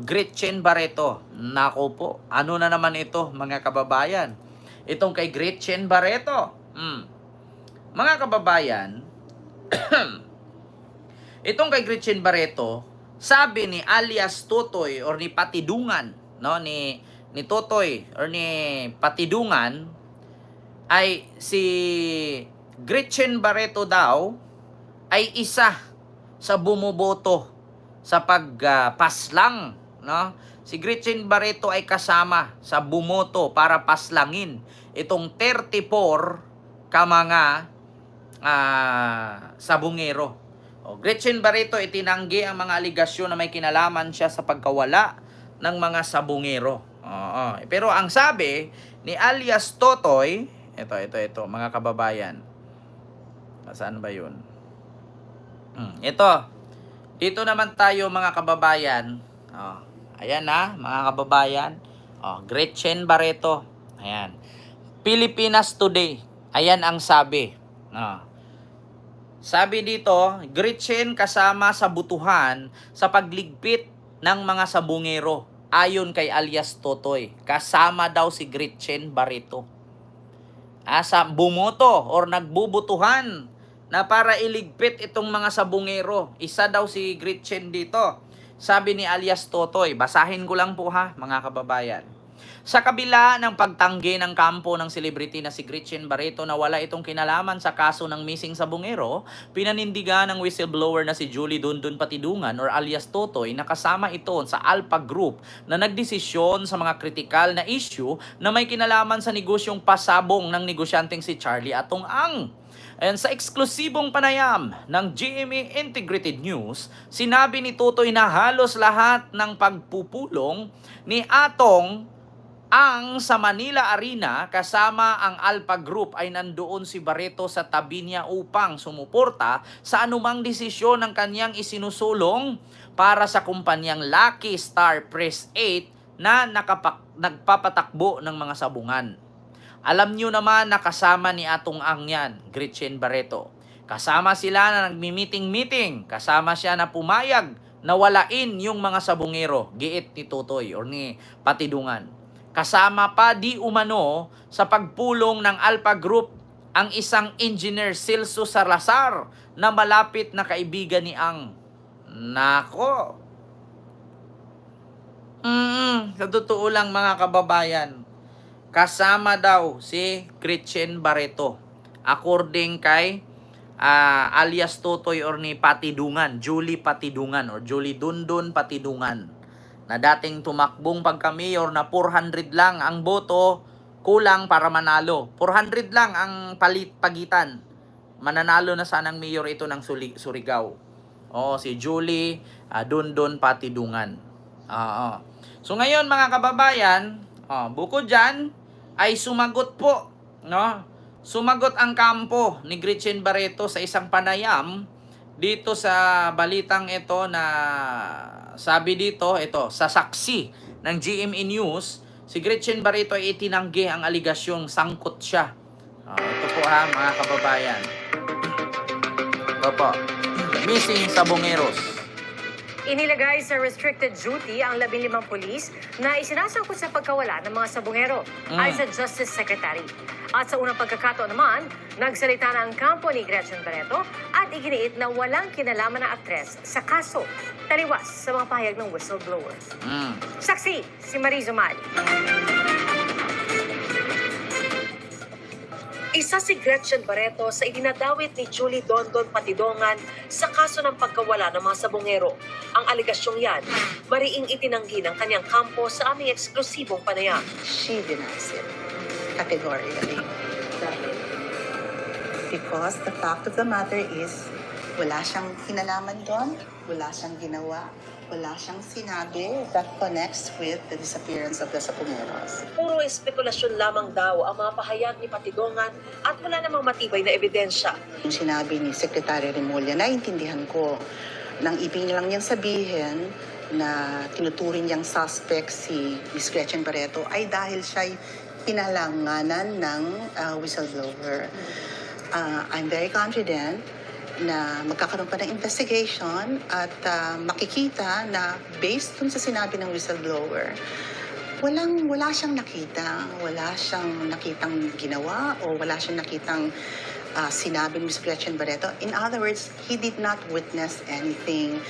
Gretchen Barreto. Nako po, ano na naman ito mga kababayan? Itong kay Gretchen Barreto. Mga kababayan, itong kay Gretchen Barreto, sabi ni alias Totoy or ni Patidungan, no, ni Totoy or ni Patidungan, ay si Gretchen Barreto daw ay isa sa bumuboto sa pagpaslang, no? Si Gretchen Barreto ay kasama sa bumoto para paslangin itong 34 ka mga sabungero. Gretchen Barreto itinanggi ang mga aligasyon na may kinalaman siya sa pagkawala ng mga sabungero. Pero ang sabi ni alias Totoy, ito, mga kababayan. Saan ba yun? Ito. Dito naman tayo mga kababayan. Ayan na, mga kababayan. Gretchen Barreto. Ayan. Pilipinas Today. Ayan ang sabi. Sabi dito, Gretchen kasama sa butuhan sa pagligpit ng mga sabungero. Ayon kay alias Totoy. Kasama daw si Gretchen Barreto. Sa bumoto or nagbubutuhan na para iligpit itong mga sabungero. Isa daw si Gretchen dito. Sabi ni alias Totoy, basahin ko lang po ha mga kababayan. Sa kabila ng pagtanggi ng kampo ng celebrity na si Gretchen Barreto na wala itong kinalaman sa kaso ng missing sabungero, pinanindigan ng whistleblower na si Julie Dundon Patidungan or alias Totoy na kasama ito sa Alpha Group na nagdesisyon sa mga kritikal na issue na may kinalaman sa negosyong pasabong ng negosyanteng si Charlie Atong Ang. And sa eksklusibong panayam ng GMA Integrated News, sinabi ni Totoy na halos lahat ng pagpupulong ni Atong Ang sa Manila Arena kasama ang Alpha Group ay nandoon si Barreto sa tabi niya upang sumuporta sa anumang desisyon ng kanyang isinusulong para sa kumpanyang Lucky Star Press 8 na nagpapatakbo ng mga sabungan. Alam nyo naman na kasama ni Atong Ang yan, Gretchen Barreto. Kasama sila na nagmi-meeting-meeting. Kasama siya na pumayag na walain yung mga sabungero, giit ni Totoy or ni Patidungan. Kasama pa di umano sa pagpulong ng Alpha Group ang isang engineer Celso Salazar na malapit na kaibigan ni Ang. Nako! Sa totoo lang mga kababayan, kasama daw si Gretchen Barreto. According kay alias Totoy or ni Patidungan, Julie Patidungan or Julie Dundon Patidungan, na dating tumakbong pagka-mayor na 400 lang ang boto, kulang para manalo. 400 lang ang pagitan. Mananalo na sanang mayor ito ng Surigao. Si Julie Dundon Patidungan. So ngayon mga kababayan, bukod dyan, ay sumagot po, no? Sumagot ang kampo ni Gretchen Barreto sa isang panayam dito sa balitang ito na sabi dito, ito, sa saksi ng GMA News, si Gretchen Barreto ay itinanggi ang aligasyong sangkot siya. Ito po ha, mga kababayan. Ito po. Missing sabongeros. Inilagay sa restricted duty ang 15 pulis na isinasangkot sa pagkawala ng mga sabungero ay sa Justice Secretary. At sa unang pagkakataon naman, nagsalita na ang kampo ni Gretchen Barreto at iginiit na walang kinalaman ng aktres sa kaso. Taliwas sa mga pahayag ng whistleblower. Saksi, si Marizo Mali. Isa si Gretchen Barreto sa idinadawit ni Julie Dondon Patidongan sa kaso ng pagkawala ng mga sabungero. Ang aligasyong yan, mariing itinanggi ng kanyang kampo sa aming eksklusibong panayam. She denies it categorically. Because the fact of the matter is, wala siyang kinalaman doon, wala siyang ginawa, wala siyang sinabi that connects with the disappearance of the sabungeros. Puro espekulasyon lamang daw ang mga pahayag ni Patidongan at wala namang matibay na ebidensya. Yung sinabi ni Secretary Remulla, naintindihan ko, nang ibig lang niyang sabihin na tinuturing niyang suspect si Ms. Gretchen Barreto ay dahil siya'y pinalanganan ng whistleblower. I'm very confident na magkakaroon pa ng investigation at makikita na based dun sa sinabi ng whistleblower, wala siyang nakitang ginawa o wala siyang nakitang sinabi ni Ms. Gretchen Barreto. In other words, he did not witness anything.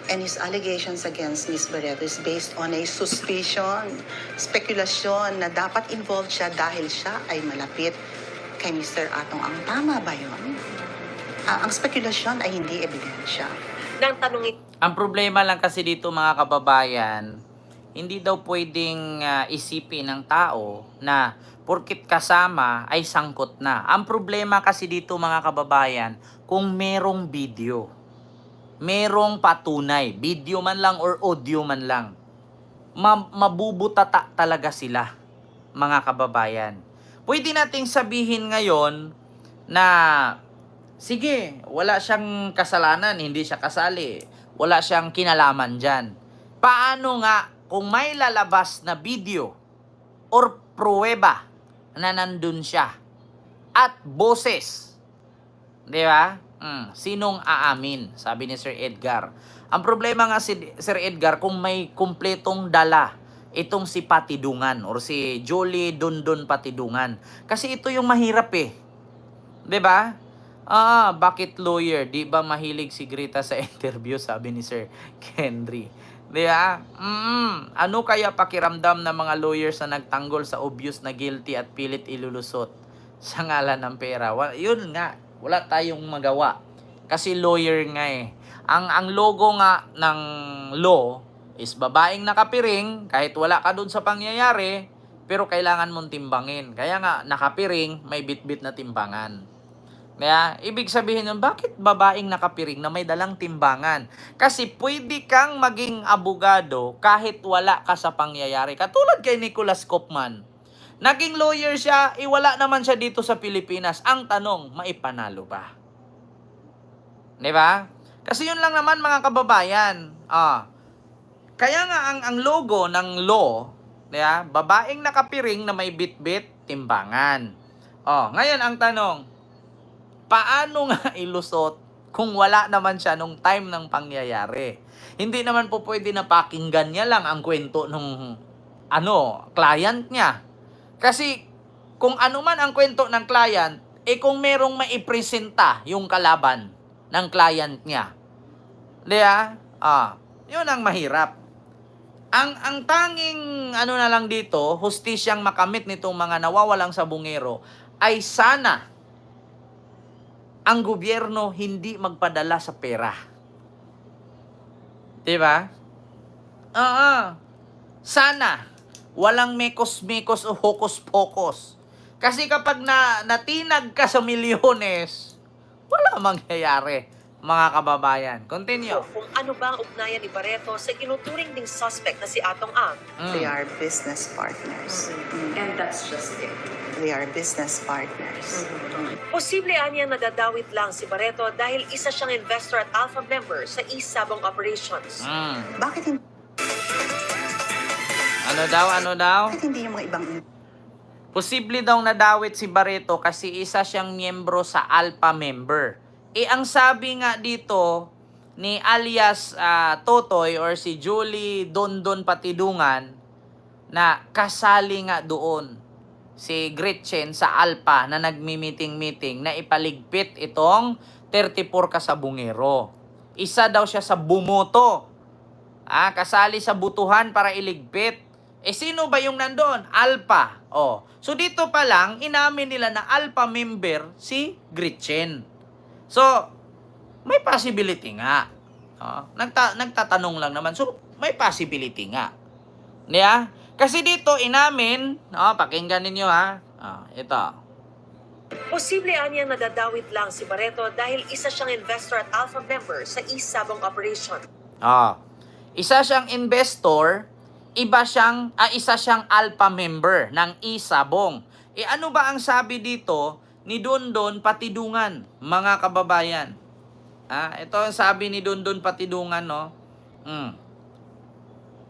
And his allegations against Ms. Barreto is based on a suspicion, spekulasyon na dapat involved siya dahil siya ay malapit kay Mr. Atong. Ang tama ba yun? Ang spekulasyon ay hindi ebidensya. Nang tanungin Ang problema lang kasi dito mga kababayan, hindi daw pwedeng isipin ng tao na porkit kasama ay sangkot na. Ang problema kasi dito mga kababayan, kung merong video, merong patunay, video man lang or audio man lang, mabubutata talaga sila, mga kababayan. Pwede nating sabihin ngayon na, sige, wala siyang kasalanan, hindi siya kasali, wala siyang kinalaman dyan. Paano nga kung may lalabas na video or pruweba na nandun siya at boses? Di ba? Sinong aamin? Sabi ni Sir Edgar. Ang problema nga si Sir Edgar, kung may kumpletong dala itong si Patidungan or si Jolie Dondon Patidungan. Kasi ito yung mahirap eh. 'Di ba? Bakit lawyer? Di ba mahilig si Grita sa interview? Sabi ni Sir Henry. Di ba? Ano kaya pakiramdam ng mga lawyers na nagtanggol sa obvious na guilty at pilit ilulusot sa ngalan ng pera? Yun nga, wala tayong magawa. Kasi lawyer nga eh. Ang logo nga ng law is babaeng nakapiring, kahit wala ka dun sa pangyayari, pero kailangan mong timbangin. Kaya nga, nakapiring, may bit-bit na timbangan. Kaya, ibig sabihin nun, bakit babaeng nakapiring na may dalang timbangan? Kasi pwede kang maging abogado kahit wala ka sa pangyayari. Katulad kay Nicholas Kopman. Naging lawyer siya, wala naman siya dito sa Pilipinas. Ang tanong, maipanalo ba? Di ba? Kasi yun lang naman mga kababayan. Kaya nga ang logo ng law, diba? Babaeng nakapiring na may bit-bit, timbangan. Ngayon ang tanong, paano nga ilusot kung wala naman siya nung time ng pangyayari? Hindi naman po pwede na pakinggan niya lang ang kwento nung client niya. Kasi kung ano man ang kwento ng client, kung merong maipresenta yung kalaban ng client niya. Diba? Yun ang mahirap. Ang tanging na lang dito, hustisyang makamit nitong mga nawawalang sabungero ay sana ang gobyerno hindi magpadala sa pera. Diba? Sana walang mekos-mekos o hokus-pokos. Kasi kapag natinag ka sa milyones, wala mangyayari, mga kababayan. Continue. kung ano ba ang ugnayan ni Barreto sa tinuturing ding suspect na si Atong Ang. They are business partners. And that's just it. They are business partners. Posible anyang nadadawit lang si Barreto dahil isa siyang investor at alpha member sa East Sabong Operations. Bakit hindi, Ano daw? bakit hindi yung mga ibang Posible daw nadawit si Barreto kasi isa siyang miyembro sa alpha member. Ang sabi nga dito ni alias Totoy or si Julie Dondon Patidungan na kasali nga doon si Gretchen sa alpha na nagmi-meeting-meeting na ipaligpit itong 34 kasabungero. Isa daw siya sa bumoto. Kasali sa butuhan para iligpit. Sino ba yung nandoon? Alpha. So dito pa lang, inamin nila na alpha member si Gretchen. So, may possibility nga. Nagtatanong lang naman. So, may possibility nga. Yeah? Kasi dito, inamin, pakinggan ninyo ito. Posible anyang nadadawit lang si Barreto dahil isa siyang investor at alpha member sa East Sabong Operation. Isa siyang investor, isa siyang alpha member ng East Sabong. Ano ba ang sabi dito ni Dondon Patidungan, mga kababayan? Ito ang sabi ni Dondon Patidungan, no?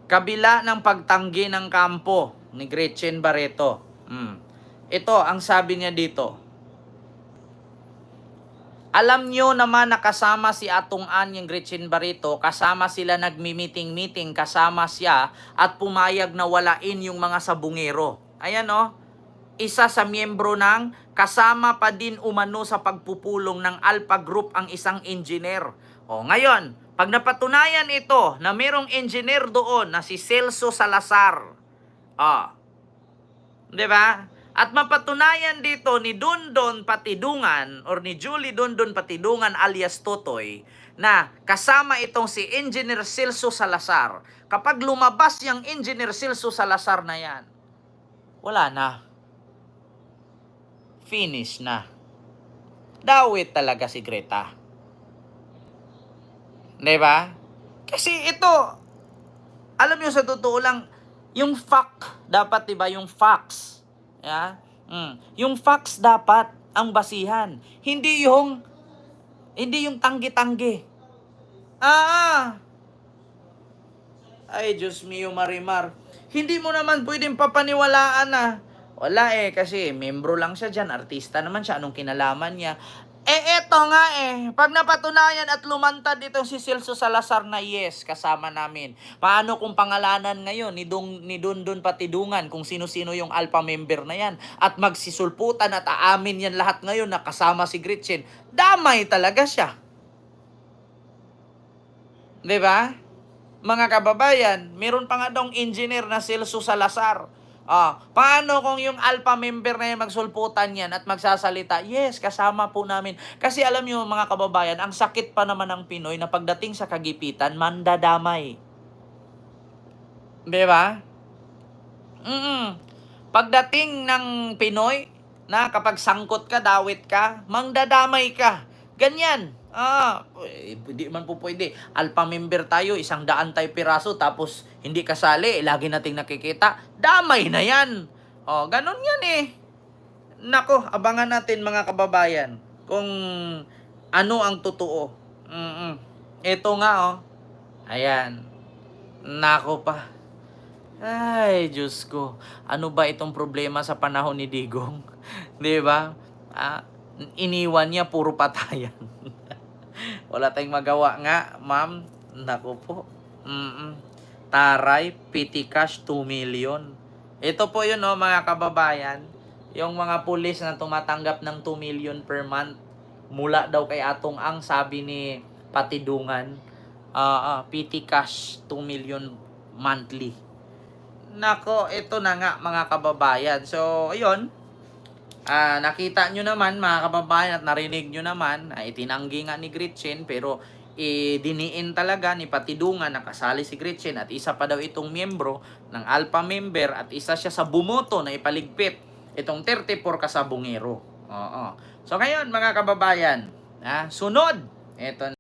Kabila ng pagtanggi ng kampo ni Gretchen Barreto. Ito ang sabi niya dito. Alam nyo naman nakasama si Atong Anyang Gretchen Barreto, kasama sila nagmi-meeting-meeting, kasama siya at pumayag na walain yung mga sabungero. Ayan o, isa sa miyembro ng kasama pa din umano sa pagpupulong ng Alpha Group ang isang engineer. O ngayon, pag napatunayan ito na merong engineer doon na si Celso Salazar, di ba? At mapatunayan dito ni Dondon Patidungan or ni Julie Dondon Patidungan alias Totoy na kasama itong si Engineer Celso Salazar. Kapag lumabas yung Engineer Celso Salazar na yan, wala na. Finish na. Dawit talaga si Greta. Diba? Kasi ito, alam nyo sa totoo lang, yung fact, dapat diba yung facts. Yeah? Yung facts dapat ang basihan. Hindi yung tanggi-tanggi. Ay, Diyos mio, Marimar. Hindi mo naman pwedeng papaniwalaan na. Wala kasi membro lang siya dyan, artista naman siya, anong kinalaman niya? Eto nga pag napatunayan at lumantad itong si Celso Salazar na yes, kasama namin. Paano kung pangalanan ngayon ni Dondon Patidungan kung sino-sino yung alpha member na yan at magsisulputan at aamin yan lahat ngayon na kasama si Gretchen. Damay talaga siya. Diba? Mga kababayan, meron pa nga daw engineer na Celso Salazar. Paano kung yung alpha member na yan magsulputan yan at magsasalita? Yes, kasama po namin. Kasi alam nyo mga kababayan, ang sakit pa naman ng Pinoy na pagdating sa kagipitan, mandadamay. Diba? Pagdating ng Pinoy, na kapag sangkot ka, dawit ka, mangdadamay ka. Ganyan. Hindi man po pwede. Alpha member tayo, 100 tayo piraso, tapos hindi kasali, lagi nating nakikita. Damay na yan. Ganun yan Nako, abangan natin mga kababayan kung ano ang totoo. Ito nga Ayan. Nako pa. Ay, Diyos ko. Ano ba itong problema sa panahon ni Digong? Di ba? Iniwan niya, puro patayan. Wala tayong magawa nga, ma'am. Naku po. Taray, petty cash, 2 million. Ito po yun, mga kababayan. Yung mga pulis na tumatanggap ng 2 million per month. Mula daw kay Atong Ang, sabi ni Patidungan. Petty cash, 2 million monthly. Nako, ito na nga, mga kababayan. So, ayun. Nakita nyo naman mga kababayan at narinig nyo naman, itinanggi nga ni Gretchen pero diniin talaga ni Patidungan na kasali si Gretchen at isa pa daw itong miyembro ng alpha member at isa siya sa bumoto na ipaligpit itong 34 kasabungero. So ngayon mga kababayan, sunod, ito